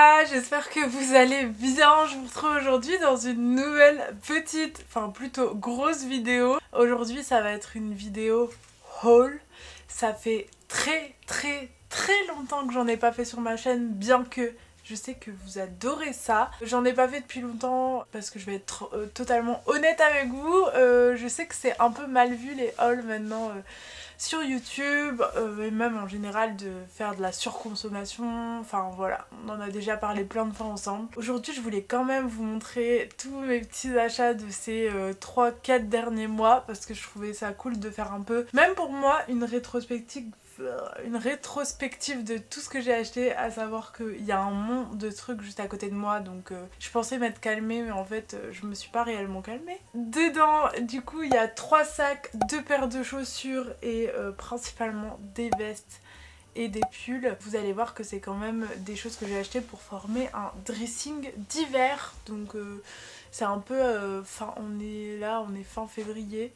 Voilà, j'espère que vous allez bien. Je vous retrouve aujourd'hui dans une nouvelle petite, enfin plutôt grosse vidéo. Aujourd'hui ça va être une vidéo haul. Ça fait très longtemps que j'en ai pas fait sur ma chaîne, bien que je sais que vous adorez ça. J'en ai pas fait depuis longtemps parce que je vais être totalement honnête avec vous. Je sais que c'est un peu mal vu les hauls maintenant sur YouTube et même en général de faire de la surconsommation. Enfin voilà, on en a déjà parlé plein de fois ensemble. Aujourd'hui je voulais quand même vous montrer tous mes petits achats de ces 3-4 derniers mois parce que je trouvais ça cool de faire un peu, même pour moi, une rétrospective de tout ce que j'ai acheté, à savoir qu'il y a un monde de trucs juste à côté de moi, donc je pensais m'être calmée mais en fait je me suis pas réellement calmée. Dedans du coup il y a 3 sacs, 2 paires de chaussures et principalement des vestes et des pulls. Vous allez voir que c'est quand même des choses que j'ai achetées pour former un dressing d'hiver, donc c'est un peu on est fin février,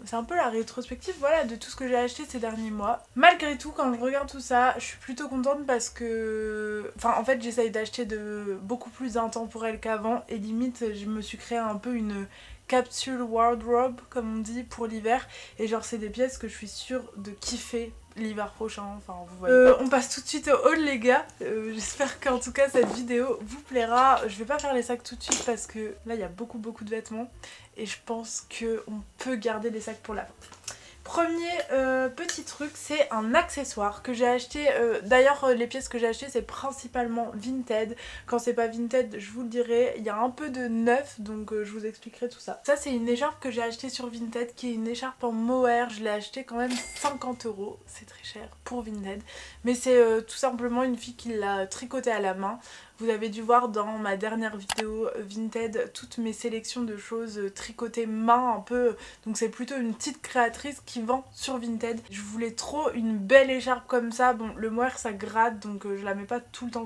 c'est un peu la rétrospective, voilà, de tout ce que j'ai acheté ces derniers mois. Malgré tout, quand je regarde tout ça, je suis plutôt contente parce que en fait j'essaye d'acheter de beaucoup plus intemporel qu'avant et limite je me suis créé un peu une capsule wardrobe comme on dit pour l'hiver, et genre c'est des pièces que je suis sûre de kiffer l'hiver prochain, enfin vous voyez. On passe tout de suite au haul les gars. J'espère qu'en tout cas cette vidéo vous plaira. Je vais pas faire les sacs tout de suite parce que là il y a beaucoup de vêtements et je pense qu'on peut garder les sacs pour la fin. Premier petit truc, c'est un accessoire que j'ai acheté. D'ailleurs les pièces que j'ai achetées c'est principalement Vinted. Quand c'est pas Vinted je vous le dirai, il y a un peu de neuf, donc je vous expliquerai tout ça. Ça c'est une écharpe que j'ai achetée sur Vinted, qui est une écharpe en mohair. Je l'ai achetée quand même 50 €, c'est très cher pour Vinted, mais c'est tout simplement une fille qui l'a tricotée à la main. Vous avez dû voir dans ma dernière vidéo Vinted toutes mes sélections de choses tricotées main un peu, donc c'est plutôt une petite créatrice qui vend sur Vinted. Je voulais trop une belle écharpe comme ça. Bon, le mohair ça gratte donc je la mets pas tout le temps,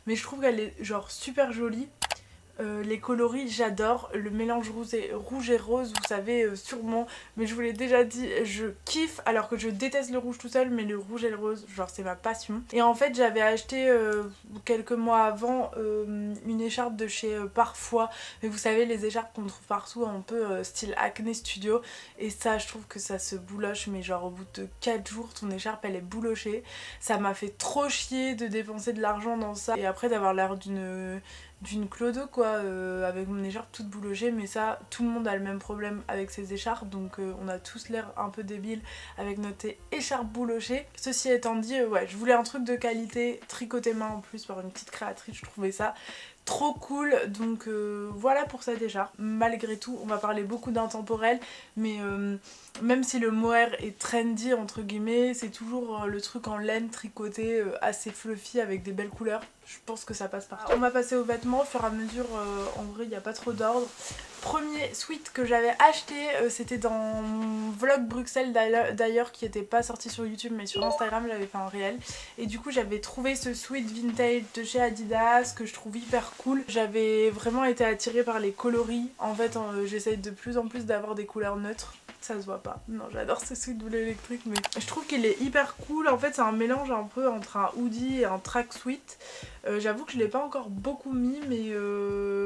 mais je trouve qu'elle est genre super jolie. Les coloris j'adore, le mélange rouge et rose vous savez sûrement, mais je vous l'ai déjà dit, je kiffe, alors que je déteste le rouge tout seul, mais le rouge et le rose genre c'est ma passion. Et en fait j'avais acheté quelques mois avant une écharpe de chez Parfois, mais vous savez les écharpes qu'on trouve partout un peu style Acne Studio, et ça je trouve que ça se bouloche, mais genre au bout de 4 jours ton écharpe elle est boulochée. Ça m'a fait trop chier de dépenser de l'argent dans ça et après d'avoir l'air d'une clodo quoi, avec mon écharpe toute boulochée. Mais ça tout le monde a le même problème avec ses écharpes, donc on a tous l'air un peu débile avec notre écharpe boulochée. Ceci étant dit, ouais, je voulais un truc de qualité tricoté main en plus par une petite créatrice, je trouvais ça trop cool, donc voilà pour cette écharpe. Malgré tout on va parler beaucoup d'intemporel, mais même si le mohair est trendy entre guillemets, c'est toujours le truc en laine tricoté assez fluffy avec des belles couleurs. Je pense que ça passe partout. On va passer aux vêtements au fur et à mesure, en vrai il n'y a pas trop d'ordre. Premier sweat que j'avais acheté, c'était dans mon vlog Bruxelles d'ailleurs, qui était pas sorti sur YouTube mais sur Instagram j'avais fait un réel, et du coup j'avais trouvé ce sweat vintage de chez Adidas que je trouve hyper cool. J'avais vraiment été attirée par les coloris, en fait j'essaye de plus en plus d'avoir des couleurs neutres. Ça se voit pas. Non, j'adore ce sweat bleu électrique, mais je trouve qu'il est hyper cool. En fait, c'est un mélange un peu entre un hoodie et un tracksuit. J'avoue que je l'ai pas encore beaucoup mis, mais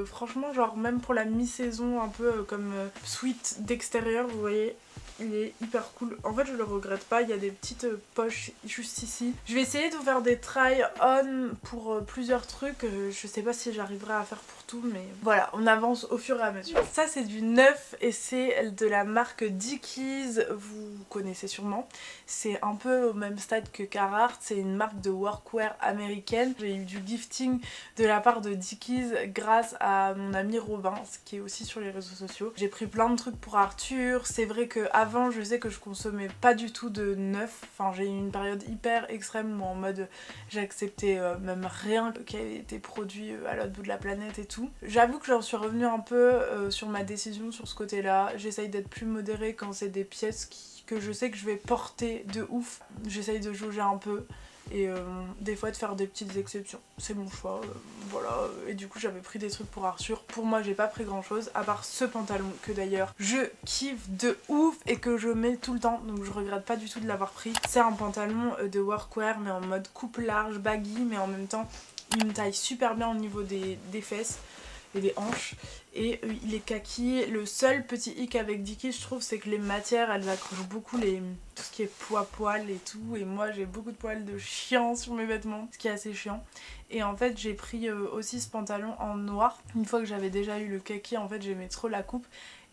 franchement, genre même pour la mi-saison, un peu comme sweat d'extérieur, vous voyez, il est hyper cool. En fait, je le regrette pas. Il y a des petites poches juste ici. Je vais essayer de vous faire des try-on pour plusieurs trucs. Je sais pas si j'arriverai à faire pour tout, mais voilà, on avance au fur et à mesure. Ça, c'est du neuf et c'est de la marque Dickies. Vous connaissez sûrement. C'est un peu au même stade que Carhartt. C'est une marque de workwear américaine. J'ai eu du gifting de la part de Dickies grâce à mon ami Robin, qui est aussi sur les réseaux sociaux. J'ai pris plein de trucs pour Arthur. C'est vrai que avant je sais que je consommais pas du tout de neuf, enfin j'ai eu une période hyper extrême où en mode j'acceptais même rien qui avait été produit à l'autre bout de la planète et tout. J'avoue que j'en suis revenue un peu sur ma décision sur ce côté là. J'essaye d'être plus modérée quand c'est des pièces que je sais que je vais porter de ouf. J'essaye de jauger un peu et des fois de faire des petites exceptions. C'est mon choix, voilà. Et du coup j'avais pris des trucs pour Arthur. Pour moi j'ai pas pris grand chose à part ce pantalon que d'ailleurs je kiffe de ouf et que je mets tout le temps, donc je regrette pas du tout de l'avoir pris. C'est un pantalon de workwear mais en mode coupe large, baggy, mais en même temps il me taille super bien au niveau des fesses et des hanches. Et il est kaki. Le seul petit hic avec Dickies, je trouve, c'est que les matières, elles accrochent beaucoup tout ce qui est poil et tout. Et moi, j'ai beaucoup de poils de chien sur mes vêtements, ce qui est assez chiant. Et en fait, j'ai pris aussi ce pantalon en noir. Une fois que j'avais déjà eu le kaki, en fait, j'aimais trop la coupe.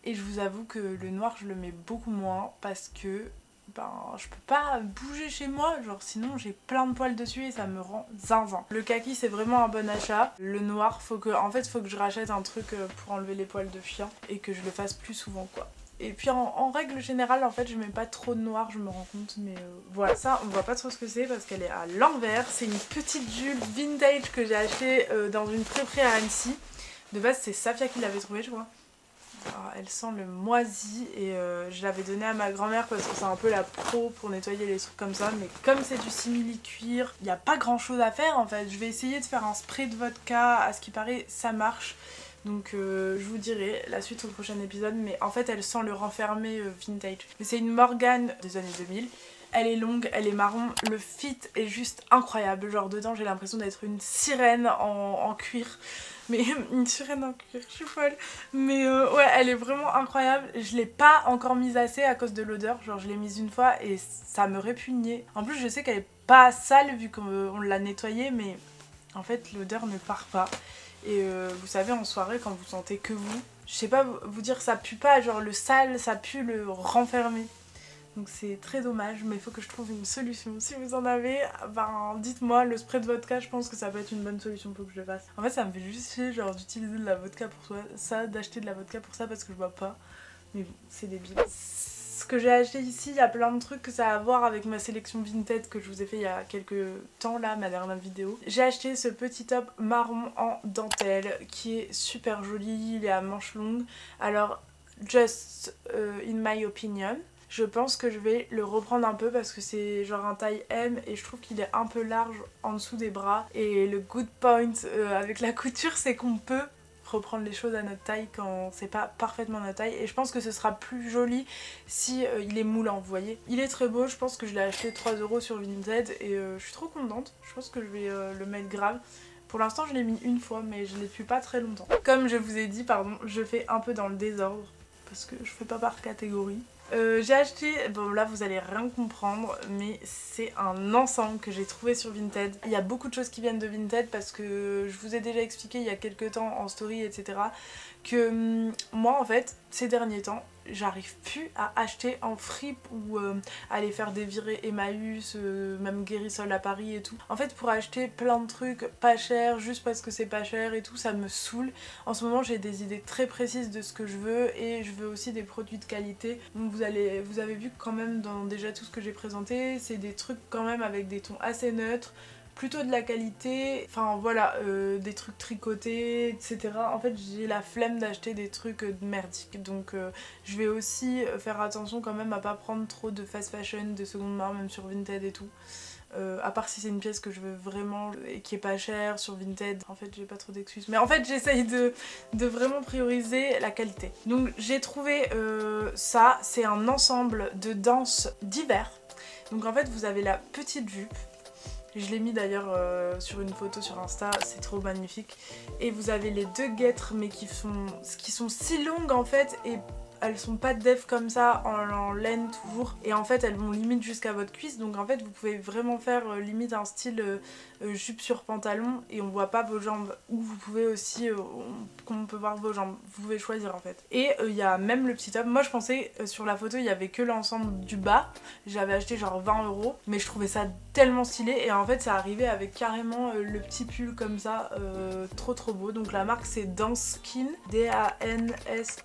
Et je vous avoue que le noir, je le mets beaucoup moins parce que je peux pas bouger chez moi, genre sinon j'ai plein de poils dessus et ça me rend zinzin. Le kaki c'est vraiment un bon achat. Le noir, faut que je rachète un truc pour enlever les poils de chien et que je le fasse plus souvent quoi. Et puis en règle générale en fait je mets pas trop de noir, je me rends compte, mais voilà. Ça on voit pas trop ce que c'est parce qu'elle est à l'envers. C'est une petite jupe vintage que j'ai achetée dans une crêperie à Annecy. De base c'est Safia qui l'avait trouvée je crois. Alors, elle sent le moisi et je l'avais donné à ma grand-mère parce que c'est un peu la pro pour nettoyer les trucs comme ça, mais comme c'est du simili-cuir, il n'y a pas grand chose à faire en fait. Je vais essayer de faire un spray de vodka, à ce qui paraît ça marche, donc je vous dirai la suite au prochain épisode, mais en fait elle sent le renfermé vintage. Mais c'est une Morgane des années 2000. Elle est longue, elle est marron, le fit est juste incroyable, genre dedans j'ai l'impression d'être une sirène en cuir. Mais une sirène en cuir, je suis folle. Mais ouais, elle est vraiment incroyable. Je l'ai pas encore mise assez à cause de l'odeur. Genre je l'ai mise une fois et ça me répugnait. En plus je sais qu'elle est pas sale vu qu'on l'a nettoyée, mais en fait l'odeur ne part pas. Et vous savez en soirée quand vous sentez que vous, je sais pas vous dire ça pue pas, genre le sale ça pue le renfermé. Donc c'est très dommage, mais il faut que je trouve une solution. Si vous en avez, ben dites-moi, le spray de vodka, je pense que ça peut être une bonne solution pour que je le fasse. En fait ça me fait juste chier genre d'utiliser de la vodka pour ça, d'acheter de la vodka pour ça parce que je bois pas. Mais bon, c'est débile. Ce que j'ai acheté ici, il y a plein de trucs que ça a à voir avec ma sélection Vinted que je vous ai fait il y a quelques temps là, ma dernière vidéo. J'ai acheté ce petit top marron en dentelle qui est super joli, il est à manches longues. Alors, just in my opinion, je pense que je vais le reprendre un peu parce que c'est genre un taille M et je trouve qu'il est un peu large en dessous des bras. Et le good point avec la couture, c'est qu'on peut reprendre les choses à notre taille quand c'est pas parfaitement notre taille. Et je pense que ce sera plus joli si il est moulant, vous voyez. Il est très beau, je pense que je l'ai acheté 3 € sur Vinted et je suis trop contente. Je pense que je vais le mettre grave. Pour l'instant je l'ai mis une fois mais je l'ai pu pas très longtemps. Comme je vous ai dit, pardon, je fais un peu dans le désordre parce que je fais pas par catégorie. J'ai acheté, bon là vous allez rien comprendre, mais c'est un ensemble que j'ai trouvé sur Vinted. Il y a beaucoup de choses qui viennent de Vinted parce que je vous ai déjà expliqué il y a quelques temps en story etc. que moi en fait ces derniers temps j'arrive plus à acheter en fripe ou aller faire des virées Emmaüs, même Guérisol à Paris et tout. En fait pour acheter plein de trucs pas chers juste parce que c'est pas cher et tout, ça me saoule. En ce moment j'ai des idées très précises de ce que je veux et je veux aussi des produits de qualité. Donc vous avez vu quand même dans déjà tout ce que j'ai présenté, c'est des trucs quand même avec des tons assez neutres, plutôt de la qualité, enfin voilà, des trucs tricotés, etc. En fait j'ai la flemme d'acheter des trucs merdiques, donc je vais aussi faire attention quand même à pas prendre trop de fast fashion, de seconde main, même sur Vinted et tout. À part si c'est une pièce que je veux vraiment et qui est pas chère sur Vinted, en fait j'ai pas trop d'excuses, mais en fait j'essaye de vraiment prioriser la qualité. Donc j'ai trouvé ça, c'est un ensemble de danses d'hiver. Donc en fait vous avez la petite jupe. Je l'ai mis d'ailleurs sur une photo sur Insta, c'est trop magnifique. Et vous avez les deux guêtres mais qui sont si longues en fait et elles sont pas def comme ça en laine toujours. Et en fait elles vont limite jusqu'à votre cuisse, donc en fait vous pouvez vraiment faire limite un style jupe sur pantalon et on voit pas vos jambes. Ou vous pouvez aussi, on peut voir vos jambes, vous pouvez choisir en fait. Et il y a même le petit top, moi je pensais sur la photo il y avait que l'ensemble du bas, j'avais acheté genre 20 €, mais je trouvais ça tellement stylé et en fait ça arrivait avec carrément le petit pull comme ça, trop beau. Donc la marque c'est Danskin, D-A-N-S-K-I-N.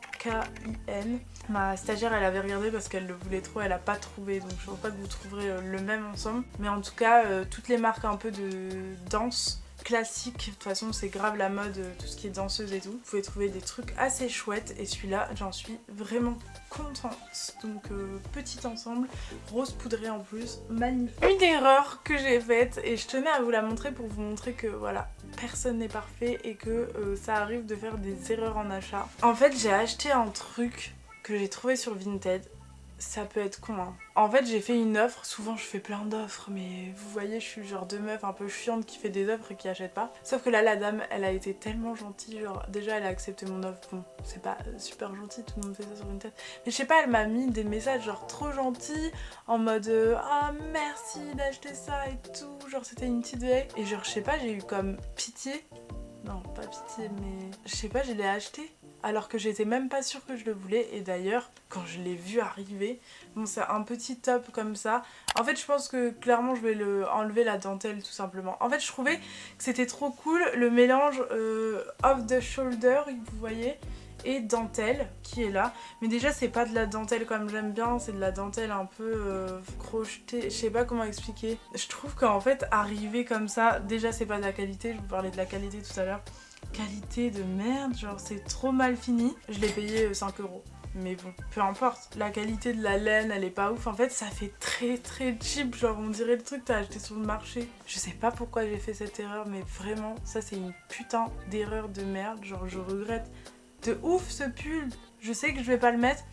Ma stagiaire elle avait regardé parce qu'elle le voulait trop, elle a pas trouvé, donc je pense pas que vous trouverez le même ensemble. Mais en tout cas toutes les marques un peu de danse classique, de toute façon c'est grave la mode, tout ce qui est danseuse et tout. Vous pouvez trouver des trucs assez chouettes et celui-là j'en suis vraiment contente. Donc petit ensemble, rose poudré en plus, magnifique. Une erreur que j'ai faite et je tenais à vous la montrer pour vous montrer que voilà, personne n'est parfait et que ça arrive de faire des erreurs en achat. En fait j'ai acheté un truc que j'ai trouvé sur Vinted. ça peut être con hein. En fait j'ai fait une offre, souvent je fais plein d'offres mais vous voyez je suis le genre de meuf un peu chiante qui fait des offres et qui achète pas. Sauf que là la dame elle a été tellement gentille, genre déjà elle a accepté mon offre, bon c'est pas super gentil, tout le monde fait ça sur une tête. Mais je sais pas, elle m'a mis des messages genre trop gentils en mode ah merci d'acheter ça et tout, genre c'était une petite vieille. Et genre je sais pas, j'ai eu comme pitié, non pas pitié mais je sais pas, je l'ai acheté. Alors que j'étais même pas sûre que je le voulais. Et d'ailleurs, quand je l'ai vu arriver, bon c'est un petit top comme ça. En fait je pense que clairement je vais enlever la dentelle tout simplement. En fait je trouvais que c'était trop cool le mélange off the shoulder, vous voyez, et dentelle qui est là. Mais déjà c'est pas de la dentelle comme j'aime bien, c'est de la dentelle un peu crochetée, je sais pas comment expliquer. Je trouve qu'en fait arriver comme ça, déjà c'est pas de la qualité, je vous parlais de la qualité tout à l'heure. Qualité de merde, genre c'est trop mal fini. Je l'ai payé 5 €. Mais bon, peu importe. La qualité de la laine, elle est pas ouf. En fait, ça fait très très cheap. Genre, on dirait le truc que t'as acheté sur le marché. Je sais pas pourquoi j'ai fait cette erreur, mais vraiment, ça c'est une putain d'erreur de merde. Genre, je regrette de ouf ce pull. Je sais que je vais pas le mettre.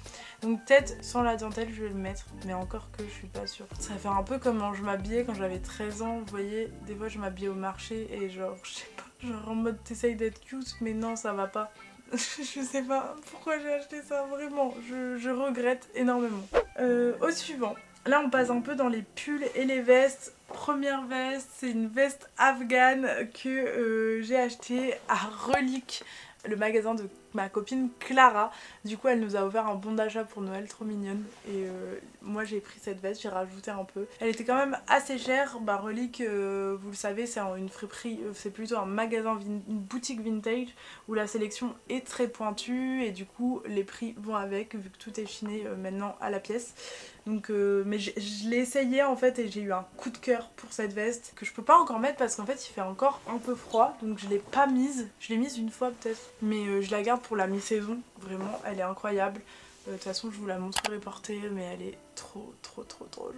Donc peut-être sans la dentelle je vais le mettre, mais encore que je suis pas sûre. Ça fait un peu comme je m'habillais quand j'avais 13 ans, vous voyez, des fois je m'habillais au marché et genre, je sais pas, genre en mode t'essayes d'être cute mais non ça va pas. Je sais pas pourquoi j'ai acheté ça, vraiment, je regrette énormément. Au suivant, là on passe un peu dans les pulls et les vestes. Première veste, c'est une veste afghane que j'ai achetée à Relique, le magasin de ma copine Clara. Du coup elle nous a offert un bon d'achat pour Noël, trop mignonne. Et moi j'ai pris cette veste, j'ai rajouté un peu. Elle était quand même assez chère. Bah Relique, vous le savez, c'est une friperie, c'est plutôt un magasin, une boutique vintage où la sélection est très pointue et du coup les prix vont avec vu que tout est chiné maintenant à la pièce. Donc mais je l'ai essayé en fait et j'ai eu un coup de cœur pour cette veste que je peux pas encore mettre parce qu'en fait il fait encore un peu froid, donc je l'ai pas mise. Je l'ai mise une fois peut-être, mais je la garde pour la mi-saison. Vraiment elle est incroyable. De toute façon je vous la montrerai portée, mais elle est trop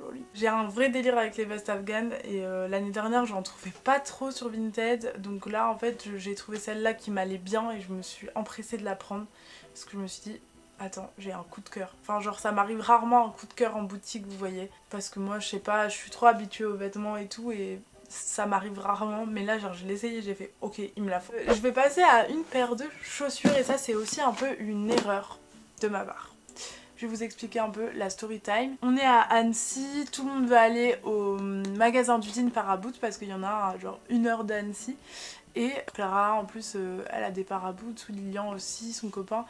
jolie. J'ai un vrai délire avec les vestes afghanes et l'année dernière j'en trouvais pas trop sur Vinted, donc là en fait j'ai trouvé celle-là qui m'allait bien et je me suis empressée de la prendre parce que je me suis dit attends, j'ai un coup de cœur. Enfin genre ça m'arrive rarement un coup de cœur en boutique, vous voyez, parce que moi je sais pas, je suis trop habituée aux vêtements et tout et ça m'arrive rarement, mais là genre je l'ai essayé, j'ai fait ok il me la faut. Je vais passer à une paire de chaussures et ça c'est aussi un peu une erreur de ma part. Je vais vous expliquer un peu la story time. On est à Annecy, tout le monde veut aller au magasin d'usine Paraboot parce qu'il y en a à genre 1 heure d'Annecy. Et Clara en plus elle a des Paraboot, ou Lilian aussi, son copain.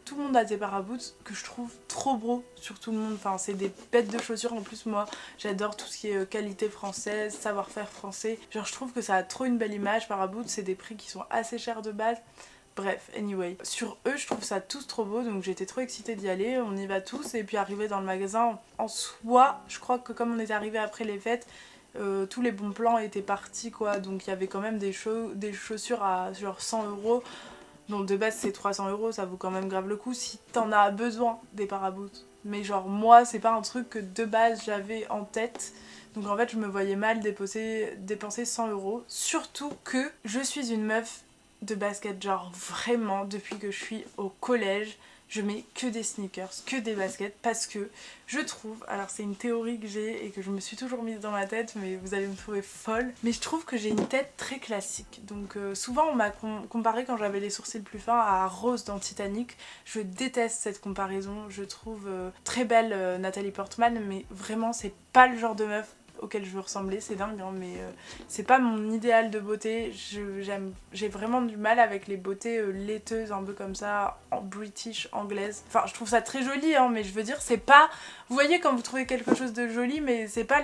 Tout le monde a des Paraboot que je trouve trop beaux sur tout le monde, enfin c'est des bêtes de chaussures. En plus moi j'adore tout ce qui est qualité française, savoir-faire français, genre je trouve que ça a trop une belle image. Paraboot c'est des prix qui sont assez chers de base. Bref, anyway, sur eux je trouve ça tous trop beau, donc j'étais trop excitée d'y aller, on y va tous. Et puis arrivé dans le magasin en soi, je crois que comme on était arrivé après les fêtes, tous les bons plans étaient partis quoi, donc il y avait quand même des chaussures à genre 100 €. Bon de base c'est 300 €, ça vaut quand même grave le coup si t'en as besoin des Paraboot. Mais genre moi c'est pas un truc que de base j'avais en tête. Donc en fait je me voyais mal dépenser 100 €. Surtout que je suis une meuf de basket, genre vraiment depuis que je suis au collège. Je mets que des sneakers, que des baskets parce que je trouve, alors c'est une théorie que j'ai et que je me suis toujours mise dans ma tête mais vous allez me trouver folle, mais je trouve que j'ai une tête très classique. Donc souvent on m'a comparé quand j'avais les sourcils plus fins à Rose dans Titanic. Je déteste cette comparaison, je trouve très belle Nathalie Portman mais vraiment c'est pas le genre de meuf auquel je veux ressembler, c'est dingue hein, mais c'est pas mon idéal de beauté. J'ai vraiment du mal avec les beautés laiteuses un peu comme ça, british, anglaise. Enfin je trouve ça très joli hein, mais je veux dire c'est pas, vous voyez quand vous trouvez quelque chose de joli mais c'est pas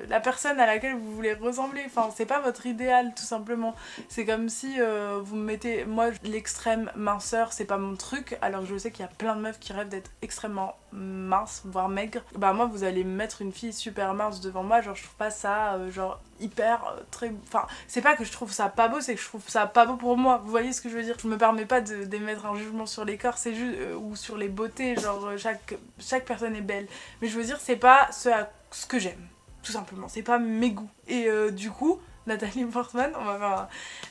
la personne à laquelle vous voulez ressembler, enfin c'est pas votre idéal tout simplement. C'est comme si vous me mettez, moi l'extrême minceur c'est pas mon truc, alors que je sais qu'il y a plein de meufs qui rêvent d'être extrêmement minces, voire maigres. Bah moi vous allez me mettre une fille super mince devant moi, genre je trouve pas ça genre hyper très, enfin c'est pas que je trouve ça pas beau, c'est que je trouve ça pas beau pour moi, vous voyez ce que je veux dire. Je me permets pas d'émettre un jugement sur les corps, c'est juste ou sur les beautés, genre chaque personne est belle, mais je veux dire c'est pas ce que j'aime tout simplement, c'est pas mes goûts. Et du coup Nathalie Portman, on va faire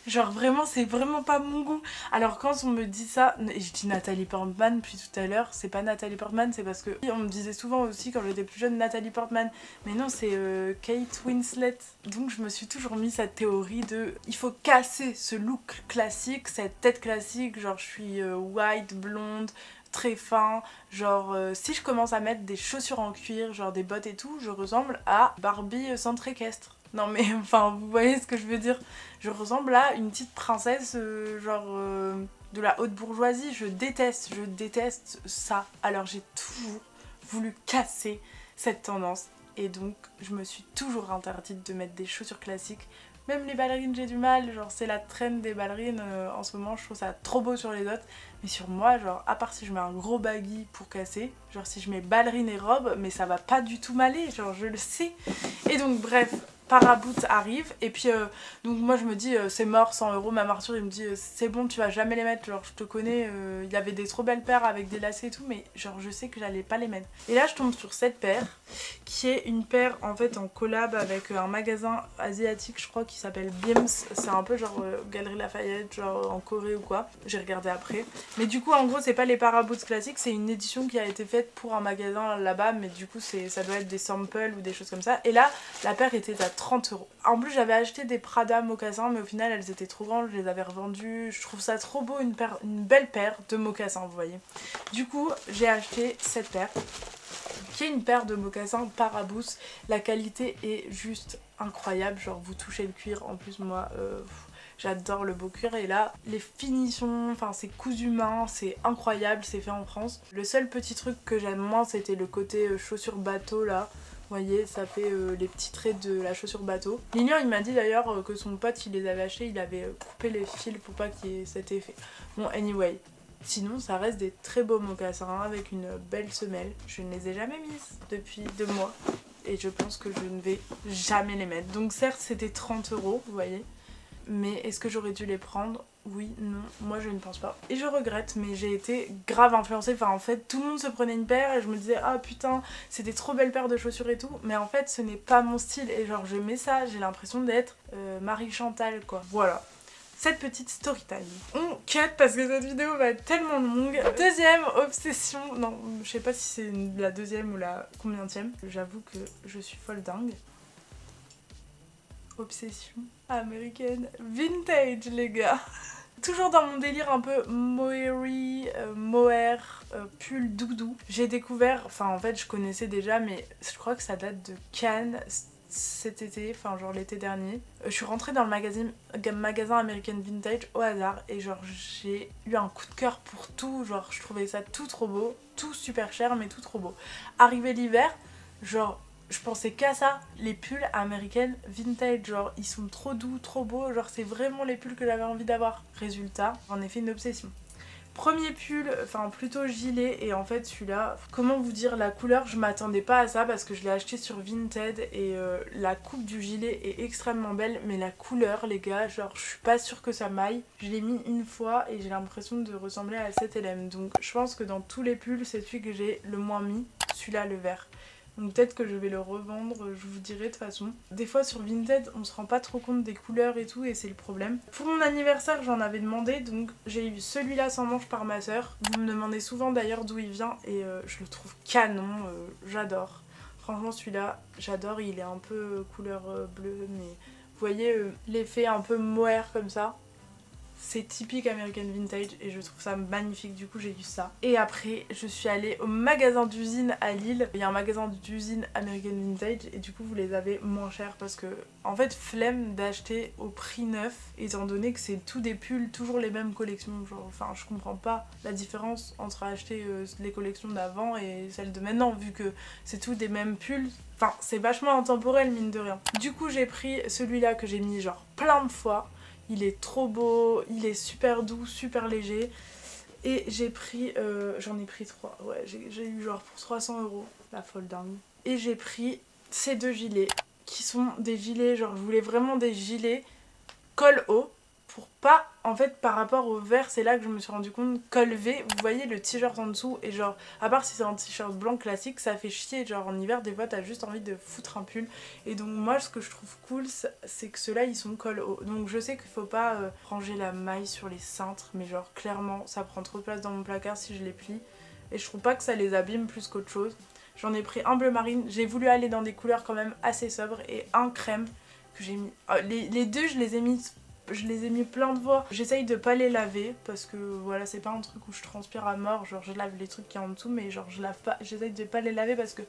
genre vraiment c'est vraiment pas mon goût. Alors quand on me dit ça, et je dis Nathalie Portman depuis tout à l'heure, c'est pas Nathalie Portman, c'est parce que on me disait souvent aussi quand j'étais plus jeune Nathalie Portman, mais non c'est Kate Winslet. Donc je me suis toujours mis cette théorie de il faut casser ce look classique, cette tête classique, genre je suis white, blonde, très fin, genre si je commence à mettre des chaussures en cuir, genre des bottes et tout, je ressemble à Barbie centre équestre. Non mais enfin vous voyez ce que je veux dire, je ressemble à une petite princesse de la haute bourgeoisie, je déteste ça. Alors j'ai toujours voulu casser cette tendance et donc je me suis toujours interdite de mettre des chaussures classiques. Même les ballerines j'ai du mal, genre c'est la trend des ballerines en ce moment, je trouve ça trop beau sur les autres. Mais sur moi, genre à part si je mets un gros baggy pour casser, genre si je mets ballerine et robe, mais ça va pas du tout m'aller, genre je le sais. Et donc bref, Paraboot arrive et puis donc moi je me dis c'est mort 100 €, même Arthur il me dit c'est bon tu vas jamais les mettre, genre je te connais, il y avait des trop belles paires avec des lacets et tout mais genre je sais que j'allais pas les mettre. Et là je tombe sur cette paire qui est une paire en fait en collab avec un magasin asiatique je crois qui s'appelle Beams, c'est un peu genre Galerie Lafayette genre en Corée ou quoi, j'ai regardé après. Mais du coup en gros c'est pas les Paraboots classiques, c'est une édition qui a été faite pour un magasin là-bas mais du coup ça doit être des samples ou des choses comme ça. Et là la paire était à 30 €. En plus j'avais acheté des Prada mocassins mais au final elles étaient trop grandes, je les avais revendues. Je trouve ça trop beau, une belle paire de mocassins vous voyez. Du coup j'ai acheté cette paire qui est une paire de mocassins Paraboots. La qualité est juste incroyable, genre vous touchez le cuir, en plus moi j'adore le beau cuir et là les finitions, enfin c'est cousu main, c'est incroyable, c'est fait en France. Le seul petit truc que j'aime moins c'était le côté chaussure bateau là. Vous voyez, ça fait les petits traits de la chaussure bateau. Lilian il m'a dit d'ailleurs que son pote il les avait achetés, il avait coupé les fils pour pas qu'il y ait cet effet. Bon anyway, sinon ça reste des très beaux mocassins avec une belle semelle. Je ne les ai jamais mises depuis 2 mois et je pense que je ne vais jamais les mettre. Donc certes c'était 30 €, vous voyez. Mais est-ce que j'aurais dû les prendre? Oui, non, moi je ne pense pas. Et je regrette, mais j'ai été grave influencée. Enfin, en fait, tout le monde se prenait une paire et je me disais, ah putain, c'est des trop belles paires de chaussures et tout. Mais en fait, ce n'est pas mon style. Et genre, j'aimais ça, j'ai l'impression d'être Marie Chantal, quoi. Voilà. Cette petite story time. On cut parce que cette vidéo va être tellement longue. Deuxième obsession. Non, je sais pas si c'est la deuxième ou la combientième. J'avoue que je suis folle dingue. Obsession américaine vintage les gars. Toujours dans mon délire un peu mohair, pull doudou. J'ai découvert, enfin en fait je connaissais déjà mais je crois que ça date de Cannes cet été, enfin genre l'été dernier. Je suis rentrée dans le magasin American Vintage au hasard et genre j'ai eu un coup de cœur pour tout, genre je trouvais ça tout trop beau, tout super cher mais tout trop beau. Arrivé l'hiver, genre je pensais qu'à ça, les pulls américaines vintage, genre ils sont trop doux, trop beaux, genre c'est vraiment les pulls que j'avais envie d'avoir. Résultat, j'en ai fait une obsession. Premier pull, enfin plutôt gilet, et en fait celui-là, comment vous dire, la couleur je m'attendais pas à ça parce que je l'ai acheté sur Vinted et la coupe du gilet est extrêmement belle, mais la couleur les gars, genre je suis pas sûre que ça m'aille. Je l'ai mis une fois et j'ai l'impression de ressembler à cette LM, donc je pense que dans tous les pulls c'est celui que j'ai le moins mis, celui-là le vert. Donc peut-être que je vais le revendre, je vous dirai de toute façon. Des fois sur Vinted on se rend pas trop compte des couleurs et tout et c'est le problème. Pour mon anniversaire j'en avais demandé, donc j'ai eu celui-là sans manche par ma soeur. Vous me demandez souvent d'ailleurs d'où il vient et je le trouve canon, j'adore. Franchement celui-là j'adore, il est un peu couleur bleue mais vous voyez l'effet un peu mohair comme ça. C'est typique American Vintage et je trouve ça magnifique, du coup j'ai eu ça. Et après je suis allée au magasin d'usine à Lille. Il y a un magasin d'usine American Vintage et du coup vous les avez moins chers parce que en fait flemme d'acheter au prix neuf étant donné que c'est tout des pulls, toujours les mêmes collections. Genre, enfin je comprends pas la différence entre acheter les collections d'avant et celles de maintenant vu que c'est tout des mêmes pulls. Enfin c'est vachement intemporel mine de rien. Du coup j'ai pris celui-là que j'ai mis genre plein de fois. Il est trop beau, il est super doux, super léger. Et j'ai pris, j'en ai pris 3, ouais, j'ai eu genre pour 300 €, la folle dingue. Et j'ai pris ces 2 gilets, qui sont des gilets, genre je voulais vraiment des gilets col haut, pour pas, en fait par rapport au vert, c'est là que je me suis rendu compte, col V, vous voyez le t-shirt en dessous, et genre à part si c'est un t-shirt blanc classique, ça fait chier, genre en hiver des fois t'as juste envie de foutre un pull, et donc moi ce que je trouve cool c'est que ceux-là ils sont col haut, donc je sais qu'il faut pas ranger la maille sur les cintres, mais genre clairement ça prend trop de place dans mon placard si je les plie, et je trouve pas que ça les abîme plus qu'autre chose. J'en ai pris un bleu marine, j'ai voulu aller dans des couleurs quand même assez sobres, et un crème que j'ai mis, les deux je les ai mis plein de fois. J'essaye de pas les laver parce que voilà, c'est pas un truc où je transpire à mort, genre je lave les trucs qui y a en dessous, mais genre je lave pas, j'essaye de pas les laver parce que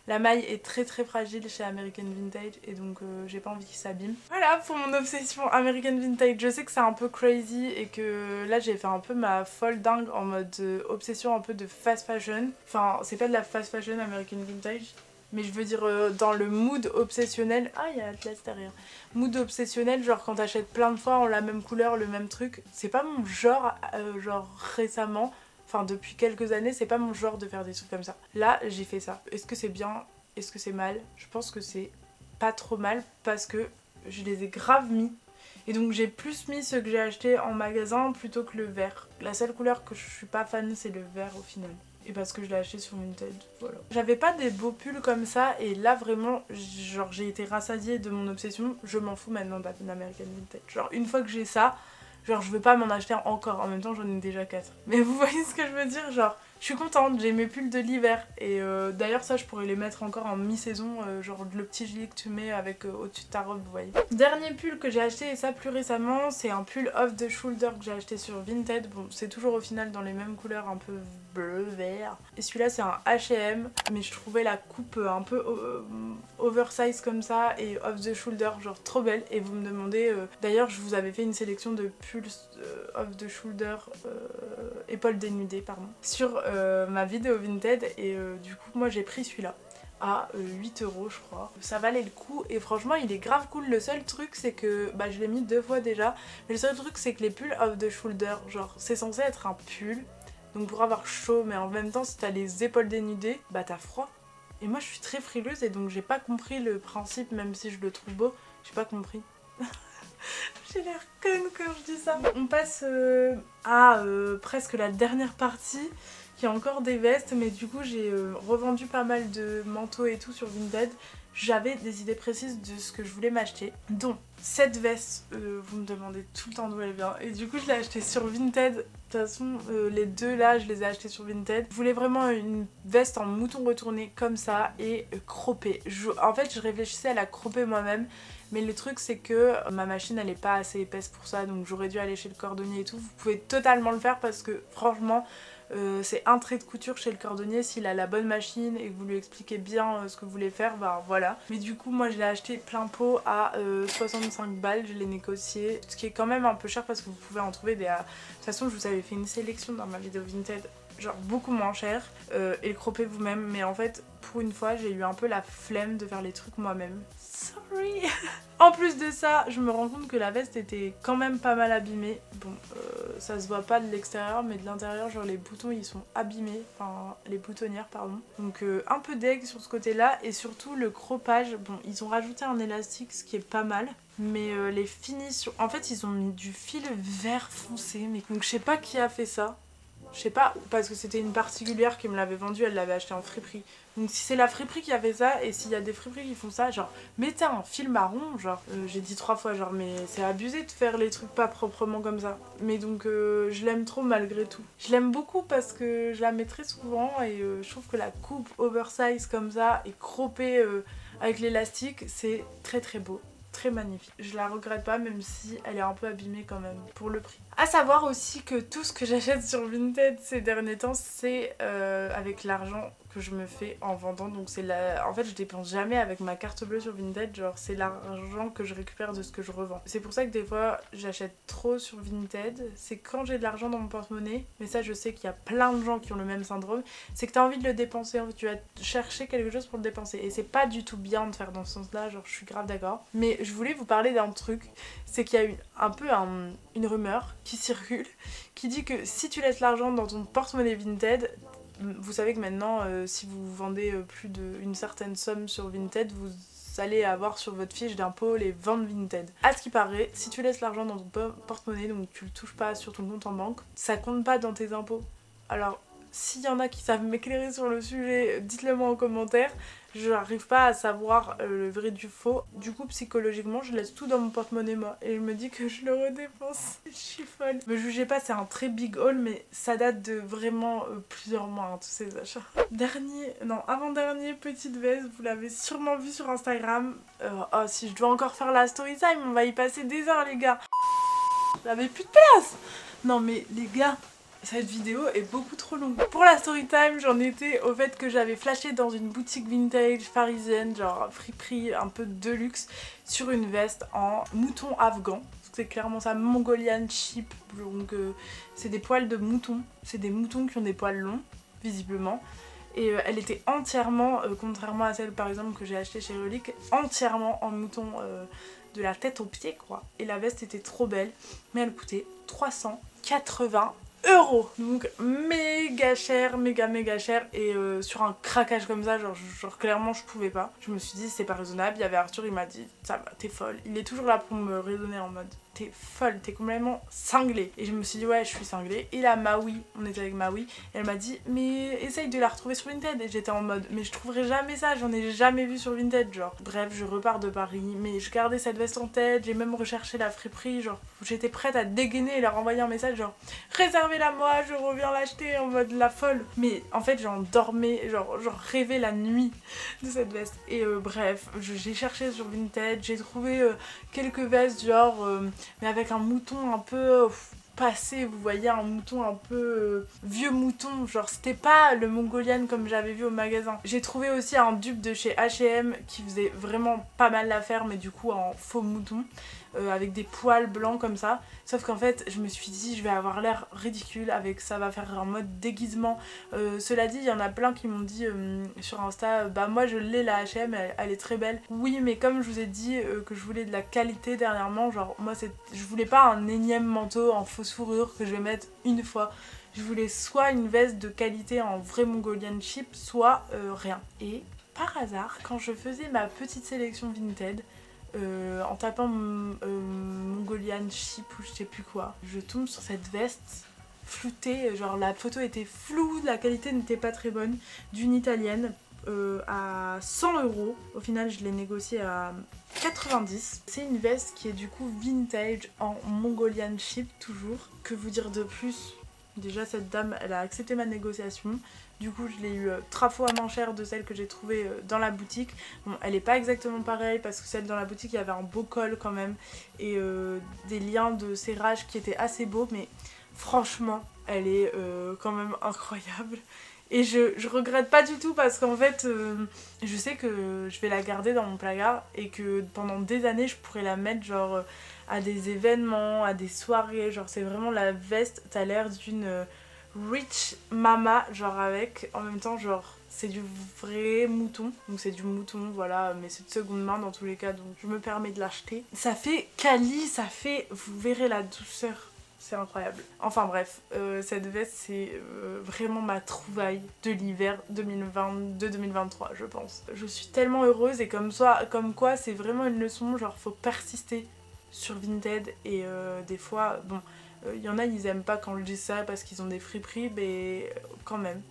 la maille est très fragile chez American Vintage, et donc j'ai pas envie qu'il s'abîme. Voilà pour mon obsession American Vintage. Je sais que c'est un peu crazy et que là j'ai fait un peu ma folle dingue en mode obsession un peu de fast fashion. Enfin c'est pas de la fast fashion American Vintage, mais je veux dire dans le mood obsessionnel. Ah, il y a Atlas derrière. Mood obsessionnel, genre quand t'achètes plein de fois en la même couleur, le même truc. C'est pas mon genre, genre récemment, enfin depuis quelques années, c'est pas mon genre de faire des trucs comme ça. Là, j'ai fait ça. Est-ce que c'est bien? Est-ce que c'est mal? Je pense que c'est pas trop mal parce que je les ai grave mis. Et donc j'ai plus mis ceux que j'ai achetés en magasin plutôt que le vert. La seule couleur que je suis pas fan, c'est le vert au final. Et parce que je l'ai acheté sur Vinted, voilà. J'avais pas des beaux pulls comme ça, et là vraiment, genre j'ai été rassasiée de mon obsession, je m'en fous maintenant d'American Vintage. Genre une fois que j'ai ça, genre je veux pas m'en acheter encore, en même temps j'en ai déjà 4. Mais vous voyez ce que je veux dire, genre je suis contente, j'ai mes pulls de l'hiver, et d'ailleurs ça je pourrais les mettre encore en mi-saison, genre le petit gilet que tu mets avec au-dessus de ta robe, vous voyez. Dernier pull que j'ai acheté, et ça plus récemment, c'est un pull off the shoulder que j'ai acheté sur Vinted. Bon, c'est toujours au final dans les mêmes couleurs, un peu bleu, vert. Et celui-là c'est un H&M, mais je trouvais la coupe un peu oversize comme ça, et off the shoulder, genre trop belle. Et vous me demandez, d'ailleurs je vous avais fait une sélection de pulls off the shoulder, épaules dénudées, pardon, sur ma vidéo Vinted, et du coup moi j'ai pris celui-là à 8 € je crois. Ça valait le coup, et franchement il est grave cool. Le seul truc c'est que, bah je l'ai mis 2 fois déjà, mais le seul truc c'est que les pulls off the shoulder, genre c'est censé être un pull, donc pour avoir chaud, mais en même temps si t'as les épaules dénudées, bah t'as froid. Et moi je suis très frileuse, et donc j'ai pas compris le principe, même si je le trouve beau, j'ai pas compris. J'ai l'air conne quand je dis ça. On passe à presque la dernière partie, qui a encore des vestes, mais du coup j'ai revendu pas mal de manteaux et tout sur Vinted. J'avais des idées précises de ce que je voulais m'acheter, dont cette veste, vous me demandez tout le temps d'où elle vient, et du coup je l'ai achetée sur Vinted. De toute façon les deux là je les ai achetés sur Vinted. Je voulais vraiment une veste en mouton retourné comme ça, et croppée. En fait je réfléchissais à la cropper moi-même, mais le truc c'est que ma machine elle est pas assez épaisse pour ça, donc j'aurais dû aller chez le cordonnier et tout. Vous pouvez totalement le faire parce que franchement c'est un trait de couture chez le cordonnier, s'il a la bonne machine et que vous lui expliquez bien ce que vous voulez faire, bah voilà. Mais du coup moi je l'ai acheté plein pot à 65 balles, je l'ai négocié, ce qui est quand même un peu cher parce que vous pouvez en trouver des... De toute façon je vous avais fait une sélection dans ma vidéo Vinted, genre beaucoup moins cher, et le croppez vous-même, mais en fait pour une fois j'ai eu un peu la flemme de faire les trucs moi-même. Sorry. En plus de ça, je me rends compte que la veste était quand même pas mal abîmée. Bon, ça se voit pas de l'extérieur, mais de l'intérieur, genre les boutons ils sont abîmés, enfin les boutonnières pardon. Donc un peu deg sur ce côté-là, et surtout le croppage. Bon, ils ont rajouté un élastique, ce qui est pas mal, mais les finitions, en fait ils ont mis du fil vert foncé, mais donc je sais pas qui a fait ça. Je sais pas, parce que c'était une particulière qui me l'avait vendu, elle l'avait acheté en friperie. Donc si c'est la friperie qui a fait ça, et s'il y a des friperies qui font ça, genre mettez un fil marron, genre j'ai dit 3 fois, genre mais c'est abusé de faire les trucs pas proprement comme ça. Mais donc je l'aime trop malgré tout. Je l'aime beaucoup parce que je la mets très souvent, et je trouve que la coupe oversize comme ça et croppée avec l'élastique, c'est très beau. Très magnifique. Je la regrette pas, même si elle est un peu abîmée quand même pour le prix. À savoir aussi que tout ce que j'achète sur Vinted ces derniers temps, c'est avec l'argent que je me fais en vendant. Donc c'est en fait je dépense jamais avec ma carte bleue sur Vinted, genre c'est l'argent que je récupère de ce que je revends. C'est pour ça que des fois j'achète trop sur Vinted, c'est quand j'ai de l'argent dans mon porte-monnaie, mais ça je sais qu'il y a plein de gens qui ont le même syndrome, c'est que t'as envie de le dépenser, tu vas chercher quelque chose pour le dépenser, et c'est pas du tout bien de faire dans ce sens là, genre je suis grave d'accord. Mais je voulais vous parler d'un truc, c'est qu'il y a un peu une rumeur qui circule, qui dit que si tu laisses l'argent dans ton porte-monnaie Vinted, vous savez que maintenant si vous vendez plus d'une certaine somme sur Vinted, vous allez avoir sur votre fiche d'impôt les ventes Vinted. À ce qui paraît, si tu laisses l'argent dans ton porte-monnaie, donc tu le touches pas sur ton compte en banque, ça compte pas dans tes impôts. Alors s'il y en a qui savent m'éclairer sur le sujet, dites-le moi en commentaire. Je n'arrive pas à savoir le vrai du faux. Du coup, psychologiquement, je laisse tout dans mon porte-monnaie, moi. Et je me dis que je le redépense. Je suis folle. Me jugez pas, c'est un très big haul, mais ça date de vraiment plusieurs mois, hein, tous ces achats. Avant-dernier, petite veste. Vous l'avez sûrement vu sur Instagram. Oh, si je dois encore faire la story time, on va y passer des heures, les gars. J'avais plus de place. Non, mais les gars... Cette vidéo est beaucoup trop longue. Pour la story time, j'en étais au fait que j'avais flashé dans une boutique vintage parisienne, genre friperie un peu de luxe, sur une veste en mouton afghan. C'est clairement ça, Mongolian sheep. Donc c'est des poils de mouton. C'est des moutons qui ont des poils longs, visiblement. Et elle était entièrement, contrairement à celle par exemple que j'ai achetée chez Relique, entièrement en mouton de la tête aux pieds, quoi. Et la veste était trop belle, mais elle coûtait 380 €. Donc méga cher, méga cher. Et sur un craquage comme ça, genre clairement je pouvais pas. Je me suis dit c'est pas raisonnable. Il y avait Arthur, il m'a dit ça va, t'es folle. Il est toujours là pour me raisonner en mode t'es folle, t'es complètement cinglée. Et je me suis dit ouais, je suis cinglée. Et là Maui, on était avec Maui, et elle m'a dit mais essaye de la retrouver sur Vinted. Et j'étais en mode mais je trouverai jamais ça, j'en ai jamais vu sur Vinted, genre. Bref, je repars de Paris, mais je gardais cette veste en tête, j'ai même recherché la friperie, genre j'étais prête à dégainer et leur envoyer un message genre réservez-la moi, je reviens l'acheter, en mode la folle. Mais en fait j'en dormais, genre rêvais la nuit de cette veste. Et bref, j'ai cherché sur Vinted, j'ai trouvé quelques vestes genre mais avec un mouton un peu passé, vous voyez, un mouton un peu vieux mouton, genre c'était pas le Mongolian comme j'avais vu au magasin. J'ai trouvé aussi un dupe de chez H&M qui faisait vraiment pas mal l'affaire, mais du coup en faux mouton, avec des poils blancs comme ça. Sauf qu'en fait je me suis dit je vais avoir l'air ridicule avec ça, va faire un mode déguisement. Cela dit, il y en a plein qui m'ont dit sur Insta bah moi je l'ai la H&M, elle est très belle. Oui, mais comme je vous ai dit que je voulais de la qualité dernièrement, genre moi je voulais pas un énième manteau en fausse fourrure que je vais mettre une fois. Je voulais soit une veste de qualité en vrai Mongolian sheep, soit rien. Et par hasard, quand je faisais ma petite sélection Vinted, en tapant Mongolian sheep ou je sais plus quoi, je tombe sur cette veste floutée, genre la photo était floue, la qualité n'était pas très bonne, d'une italienne à 100 €. Au final je l'ai négociée à 90. C'est une veste qui est du coup vintage en Mongolian sheep toujours. Que vous dire de plus? Déjà cette dame elle a accepté ma négociation. Du coup je l'ai eu 3 fois moins cher de celle que j'ai trouvée dans la boutique. Bon, elle est pas exactement pareille parce que celle dans la boutique il y avait un beau col quand même et des liens de serrage qui étaient assez beaux, mais franchement elle est quand même incroyable. Et je regrette pas du tout parce qu'en fait je sais que je vais la garder dans mon placard et que pendant des années je pourrais la mettre genre à des événements, à des soirées, genre c'est vraiment la veste, t'as l'air d'une rich mama, genre avec, en même temps genre c'est du vrai mouton, donc c'est du mouton voilà, mais c'est de seconde main dans tous les cas, donc je me permets de l'acheter. Ça fait quali, ça fait, vous verrez la douceur. C'est incroyable. Enfin bref, cette veste c'est vraiment ma trouvaille de l'hiver 2022-2023 je pense. Je suis tellement heureuse et comme quoi c'est vraiment une leçon, genre faut persister sur Vinted et des fois, bon, il y en a ils aiment pas quand je dis ça parce qu'ils ont des friperies, mais quand même.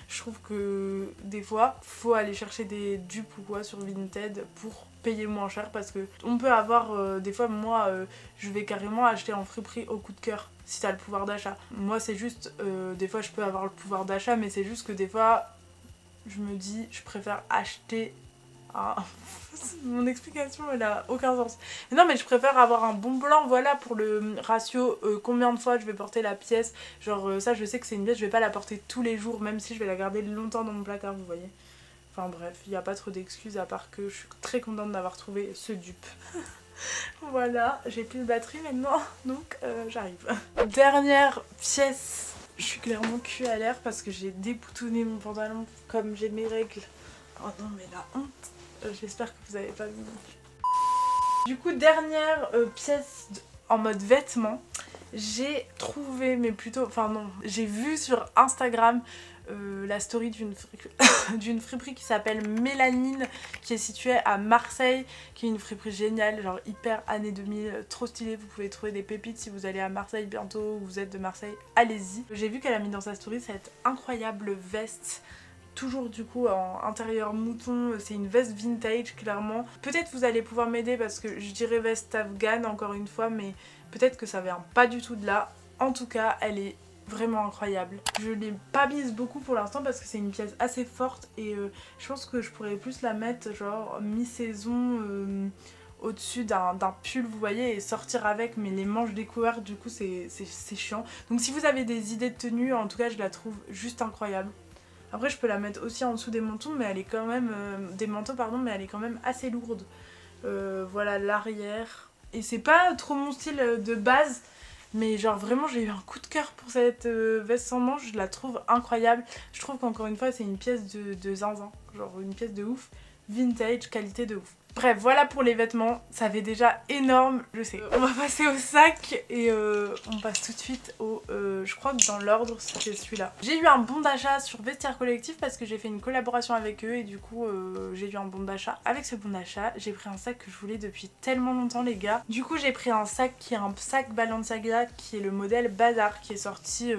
Je trouve que des fois faut aller chercher des dupes ou quoi sur Vinted pour payer moins cher parce que on peut avoir des fois moi je vais carrément acheter en friperie au coup de cœur si t'as le pouvoir d'achat. Moi c'est juste des fois je peux avoir le pouvoir d'achat, mais c'est juste que des fois je me dis je préfère acheter mon explication elle a aucun sens. Mais non, mais je préfère avoir un bon plan, voilà, pour le ratio combien de fois je vais porter la pièce. Genre ça je sais que c'est une pièce, je vais pas la porter tous les jours, même si je vais la garder longtemps dans mon placard, vous voyez. Enfin bref, il n'y a pas trop d'excuses à part que je suis très contente d'avoir trouvé ce dupe. Voilà, j'ai plus de batterie maintenant, donc j'arrive. Dernière pièce. Je suis clairement cul à l'air parce que j'ai déboutonné mon pantalon comme j'ai mes règles. Oh non mais la honte. J'espère que vous avez pas vu. Du coup, dernière pièce en mode vêtements, j'ai trouvé, mais plutôt, enfin non, j'ai vu sur Instagram la story d'une friperie qui s'appelle Mélanine, qui est située à Marseille, qui est une friperie géniale, genre hyper années 2000, trop stylée. Vous pouvez trouver des pépites si vous allez à Marseille bientôt ou vous êtes de Marseille, allez-y. J'ai vu qu'elle a mis dans sa story cette incroyable veste, toujours du coup en intérieur mouton, c'est une veste vintage clairement. Peut-être vous allez pouvoir m'aider parce que je dirais veste afghane encore une fois, mais peut-être que ça vient pas du tout de là. En tout cas, elle est vraiment incroyable. Je l'ai pas mise beaucoup pour l'instant parce que c'est une pièce assez forte et je pense que je pourrais plus la mettre genre mi-saison au-dessus d'un pull, vous voyez, et sortir avec, mais les manches découvertes du coup c'est chiant. Donc si vous avez des idées de tenue, en tout cas je la trouve juste incroyable. Après je peux la mettre aussi en dessous des manteaux, mais elle est quand même des manteaux pardon, mais elle est quand même assez lourde. Voilà l'arrière. Et c'est pas trop mon style de base. Mais genre vraiment j'ai eu un coup de cœur pour cette veste sans manches, je la trouve incroyable. Je trouve qu'encore une fois c'est une pièce de zinzin, genre une pièce de ouf, vintage, qualité de ouf. Bref, voilà pour les vêtements, ça fait déjà énorme, je sais. On va passer au sac et on passe tout de suite au... je crois que dans l'ordre c'était celui-là. J'ai eu un bon d'achat sur Vestiaire Collectif parce que j'ai fait une collaboration avec eux et du coup j'ai eu un bon d'achat. Avec ce bon d'achat, j'ai pris un sac que je voulais depuis tellement longtemps les gars. Du coup j'ai pris un sac qui est un sac Balenciaga qui est le modèle Bazar qui est sorti...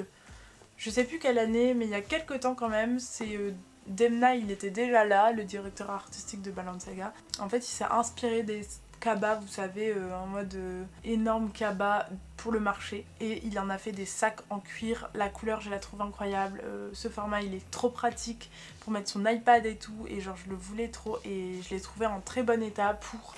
je sais plus quelle année mais il y a quelques temps quand même, c'est... Demna il était déjà là, le directeur artistique de Balenciaga. En fait il s'est inspiré des cabas, vous savez, en mode énorme cabas pour le marché. Et il en a fait des sacs en cuir. La couleur je la trouve incroyable. Ce format il est trop pratique pour mettre son iPad et tout. Et genre je le voulais trop et je l'ai trouvé en très bon état pour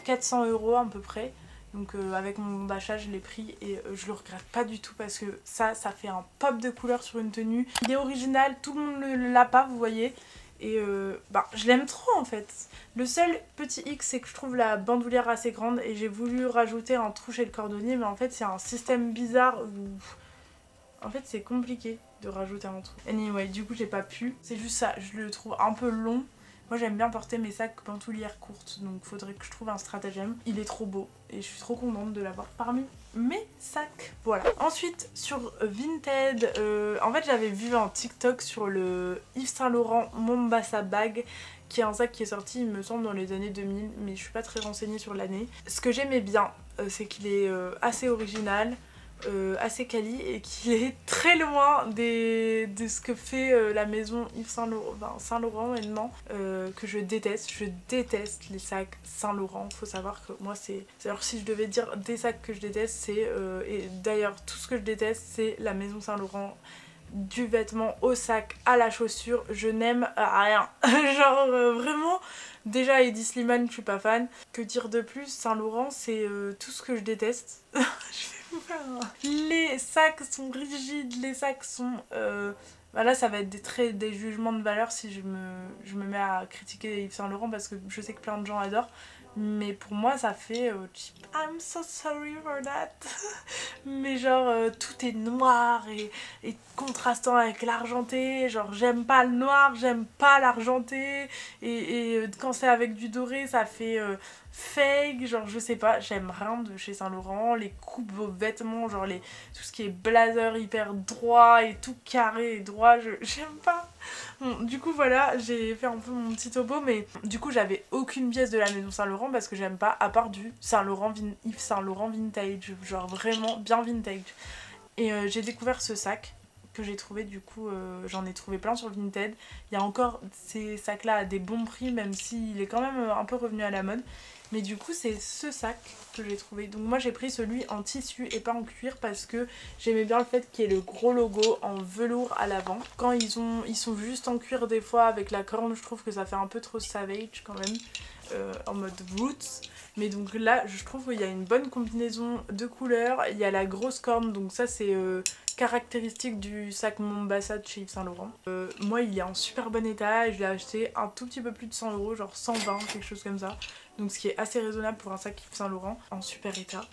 400 € à peu près. Donc avec mon bon d'achat je l'ai pris et je le regrette pas du tout parce que ça fait un pop de couleur sur une tenue. Il est original, tout le monde ne l'a pas vous voyez. Et bah, je l'aime trop en fait. Le seul petit hic c'est que je trouve la bandoulière assez grande et j'ai voulu rajouter un trou chez le cordonnier mais en fait c'est un système bizarre où... En fait c'est compliqué de rajouter un trou. Anyway du coup j'ai pas pu. C'est juste ça, je le trouve un peu long. Moi j'aime bien porter mes sacs bandoulières courtes donc faudrait que je trouve un stratagème. Il est trop beau et je suis trop contente de l'avoir parmi mes sacs. Voilà. Ensuite sur Vinted, en fait j'avais vu un TikTok sur le Yves Saint Laurent Mombasa Bag qui est un sac qui est sorti il me semble dans les années 2000 mais je suis pas très renseignée sur l'année. Ce que j'aimais bien c'est qu'il est assez original. Assez quali et qui est très loin de ce que fait la maison Yves Saint Laurent, enfin, Saint Laurent maintenant, que je déteste. Je déteste les sacs Saint Laurent. Faut savoir que moi c'est... Alors si je devais dire des sacs que je déteste, c'est... et d'ailleurs tout ce que je déteste c'est la maison Saint Laurent. Du vêtement au sac à la chaussure, je n'aime rien. Genre vraiment, déjà Eddie Slimane je suis pas fan. Que dire de plus, Saint Laurent c'est tout ce que je déteste. Les sacs sont rigides, les sacs sont... Bah là ça va être des jugements de valeur si je me mets à critiquer Yves Saint Laurent parce que je sais que plein de gens adorent. Mais pour moi ça fait cheap. I'm so sorry for that. Mais genre tout est noir et contrastant avec l'argenté. Genre j'aime pas le noir, j'aime pas l'argenté. Et quand c'est avec du doré ça fait fake. Genre je sais pas, j'aime rien de chez Saint Laurent. Les coupes, vos vêtements, genre tout ce qui est blazer hyper droit et tout carré et droit, j'aime pas. Bon, du coup voilà, j'ai fait un peu mon petit topo, mais du coup j'avais aucune pièce de la maison Saint Laurent parce que j'aime pas, à part du Yves Saint Laurent vintage, genre vraiment bien vintage. Et j'ai découvert ce sac que j'ai trouvé du coup, j'en ai trouvé plein sur Vinted. Il y a encore ces sacs là à des bons prix même s'il est quand même un peu revenu à la mode. Mais du coup c'est ce sac que j'ai trouvé. Donc moi j'ai pris celui en tissu et pas en cuir parce que j'aimais bien le fait qu'il y ait le gros logo en velours à l'avant. Quand ils sont juste en cuir des fois avec la corne, je trouve que ça fait un peu trop savage quand même. En mode roots. Mais donc là je trouve qu'il y a une bonne combinaison de couleurs. Il y a la grosse corne, donc ça c'est caractéristique du sac Mombasa de chez Yves Saint Laurent. Moi il est en super bon état et je l'ai acheté un tout petit peu plus de 100 €, genre 120, quelque chose comme ça. Donc ce qui est assez raisonnable pour un sac Yves Saint Laurent en super état.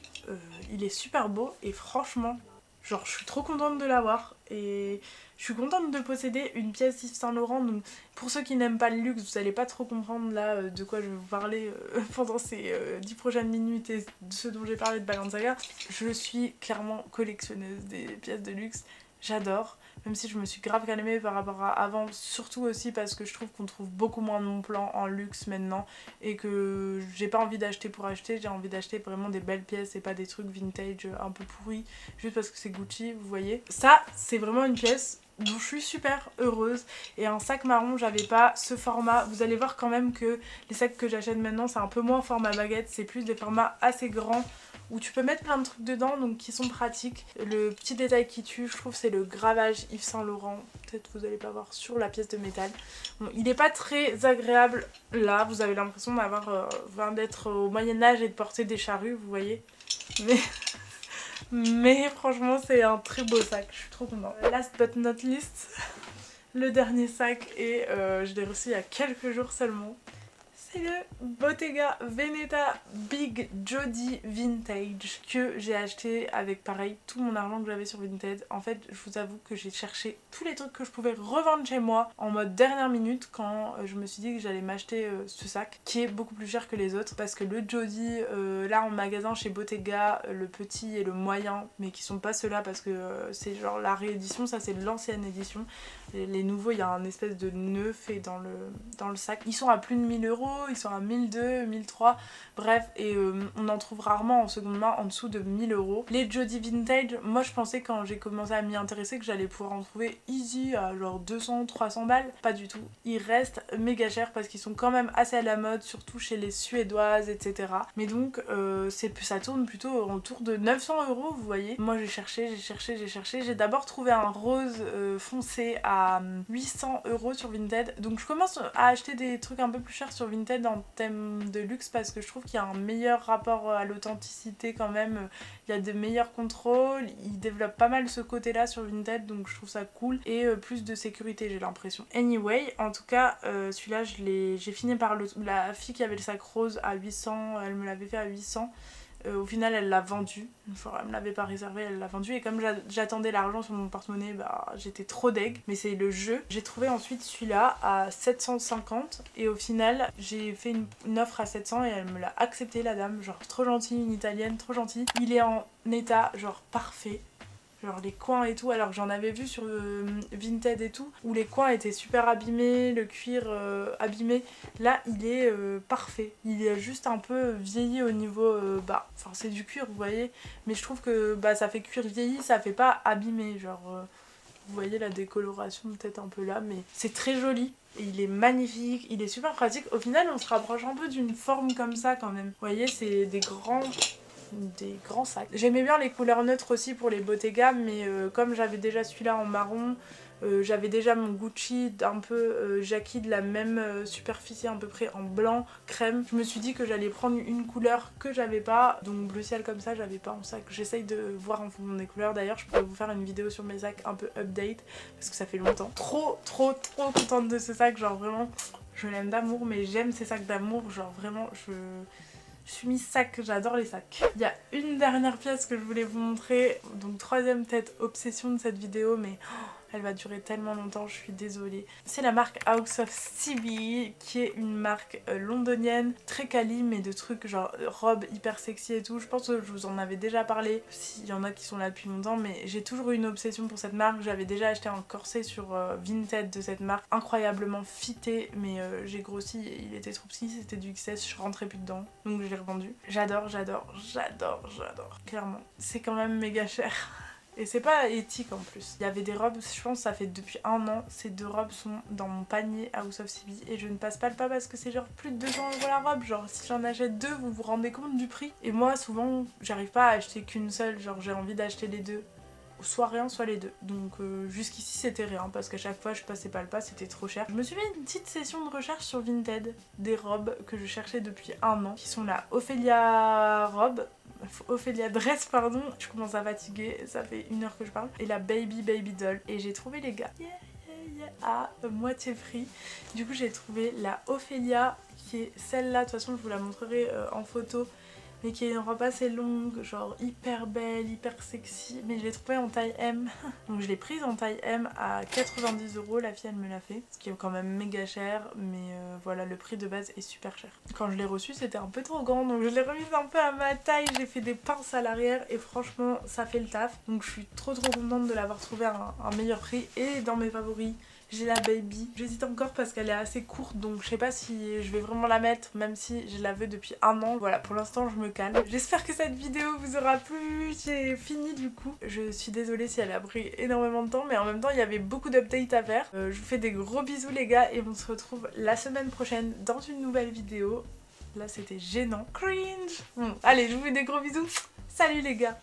Il est super beau et franchement, genre je suis trop contente de l'avoir et je suis contente de posséder une pièce Yves Saint Laurent. Donc pour ceux qui n'aiment pas le luxe, vous allez pas trop comprendre là de quoi je vais vous parler pendant ces 10 prochaines minutes et de ce dont j'ai parlé de Balenciaga. Je suis clairement collectionneuse des pièces de luxe. j'adore. Même si je me suis grave calmée par rapport à avant, surtout aussi parce que je trouve qu'on trouve beaucoup moins de mon plan en luxe maintenant et que j'ai pas envie d'acheter pour acheter, j'ai envie d'acheter vraiment des belles pièces et pas des trucs vintage un peu pourris juste parce que c'est Gucci, vous voyez. Ça, c'est vraiment une pièce dont je suis super heureuse. Et un sac marron, j'avais pas ce format. Vous allez voir quand même que les sacs que j'achète maintenant, c'est un peu moins format baguette, c'est plus des formats assez grands où tu peux mettre plein de trucs dedans, donc qui sont pratiques. Le petit détail qui tue, je trouve, c'est le gravage Yves Saint Laurent. Peut-être vous allez pas voir sur la pièce de métal. Bon, il est pas très agréable là, vous avez l'impression d'avoir d'être au Moyen-Âge et de porter des charrues, vous voyez. Mais franchement, c'est un très beau sac, je suis trop contente. Last but not least, le dernier sac, et je l'ai reçu il y a quelques jours seulement. C'est le Bottega Veneta Big Jody Vintage que j'ai acheté avec pareil tout mon argent que j'avais sur Vinted. En fait, je vous avoue que j'ai cherché tous les trucs que je pouvais revendre chez moi en mode dernière minute quand je me suis dit que j'allais m'acheter ce sac qui est beaucoup plus cher que les autres parce que le Jody là en magasin chez Bottega, le petit et le moyen, mais qui sont pas ceux-là parce que c'est genre la réédition, ça c'est l'ancienne édition. Les nouveaux, il y a un espèce de nœud fait dans le sac. Ils sont à plus de 1000 €, ils sont à 1200, 1300, bref, et on en trouve rarement en seconde main en dessous de 1000 €. Les Jody Vintage, moi je pensais quand j'ai commencé à m'y intéresser que j'allais pouvoir en trouver easy à genre 200, 300 balles. Pas du tout. Ils restent méga chers parce qu'ils sont quand même assez à la mode, surtout chez les Suédoises, etc. Mais donc ça tourne plutôt autour de 900 €, vous voyez. Moi j'ai cherché. J'ai d'abord trouvé un rose foncé à 800 € sur Vinted. Donc je commence à acheter des trucs un peu plus chers sur Vinted en thème de luxe parce que je trouve qu'il y a un meilleur rapport à l'authenticité quand même. Il y a de meilleurs contrôles, ils développent pas mal ce côté là sur Vinted, donc je trouve ça cool et plus de sécurité j'ai l'impression. Anyway, en tout cas celui-là j'ai fini par la fille qui avait le sac rose à 800, elle me l'avait fait à 800. Au final elle l'a vendu, enfin, elle me l'avait pas réservé, elle l'a vendu et comme j'attendais l'argent sur mon porte-monnaie, bah j'étais trop deg, mais c'est le jeu. J'ai trouvé ensuite celui-là à 750 et au final j'ai fait une offre à 700 et elle me l'a accepté la dame, genre trop gentille, une italienne, trop gentille. Il est en état genre parfait. Genre les coins et tout, alors que j'en avais vu sur Vinted et tout, où les coins étaient super abîmés, le cuir abîmé. Là il est parfait, il est juste un peu vieilli au niveau enfin c'est du cuir vous voyez, mais je trouve que ça fait cuir vieilli, ça fait pas abîmé, genre vous voyez la décoloration peut-être un peu là, mais c'est très joli. Et il est magnifique, il est super pratique. Au final on se rapproche un peu d'une forme comme ça quand même. Vous voyez, c'est des grands sacs. J'aimais bien les couleurs neutres aussi pour les Bottega, mais comme j'avais déjà celui-là en marron, j'avais déjà mon Gucci un peu Jackie de la même superficie à peu près en blanc crème, je me suis dit que j'allais prendre une couleur que j'avais pas, donc bleu ciel comme ça j'avais pas en sac. J'essaye de voir en fonction des couleurs, d'ailleurs je pourrais vous faire une vidéo sur mes sacs un peu update parce que ça fait longtemps. Trop contente de ce sac, genre vraiment je l'aime d'amour, mais j'aime ces sacs d'amour, genre vraiment je suis Miss Sac, j'adore les sacs. Il y a une dernière pièce que je voulais vous montrer, donc troisième peut-être obsession de cette vidéo, mais elle va durer tellement longtemps, je suis désolée. C'est la marque House of CB, qui est une marque londonienne, très quali, mais de trucs genre robes hyper sexy et tout. Je pense que je vous en avais déjà parlé, s'il y en a qui sont là depuis longtemps, mais j'ai toujours eu une obsession pour cette marque. J'avais déjà acheté un corset sur Vinted de cette marque, incroyablement fité, mais j'ai grossi, il était trop petit, c'était du XS, je rentrais plus dedans, donc je l'ai revendu. J'adore, clairement. C'est quand même méga cher. Et c'est pas éthique en plus. Il y avait des robes, je pense que ça fait depuis un an, ces deux robes sont dans mon panier House of CB et je ne passe pas le pas parce que c'est genre plus de 200 € la robe. Genre si j'en achète deux, vous vous rendez compte du prix? Et moi souvent j'arrive pas à acheter qu'une seule, genre j'ai envie d'acheter les deux. Soit rien, soit les deux. Donc jusqu'ici c'était rien parce qu'à chaque fois je passais pas le pas, c'était trop cher. Je me suis fait une petite session de recherche sur Vinted des robes que je cherchais depuis un an, qui sont la Ophelia robe, Ophelia dress pardon, je commence à fatiguer, ça fait 1 heure que je parle, et la Baby Doll, et j'ai trouvé les gars à moitié prix. Du coup j'ai trouvé la Ophelia qui est celle-là, de toute façon je vous la montrerai en photo. mais qui est une robe assez longue, genre hyper belle, hyper sexy, mais je l'ai trouvée en taille M. Donc je l'ai prise en taille M à 90 €, la fille elle me l'a fait, ce qui est quand même méga cher, mais voilà, le prix de base est super cher. Quand je l'ai reçue c'était un peu trop grand, donc je l'ai remise un peu à ma taille, j'ai fait des pinces à l'arrière et franchement ça fait le taf. Donc je suis trop contente de l'avoir trouvé à un meilleur prix. Et dans mes favoris, j'ai la baby. J'hésite encore parce qu'elle est assez courte, donc je sais pas si je vais vraiment la mettre, même si je la veux depuis un an. Voilà, pour l'instant je me calme. J'espère que cette vidéo vous aura plu. J'ai fini du coup. Je suis désolée si elle a pris énormément de temps, mais en même temps il y avait beaucoup d'updates à faire. Je vous fais des gros bisous les gars et on se retrouve la semaine prochaine dans une nouvelle vidéo. Là c'était gênant. Cringe. Bon, allez, je vous fais des gros bisous. Salut les gars.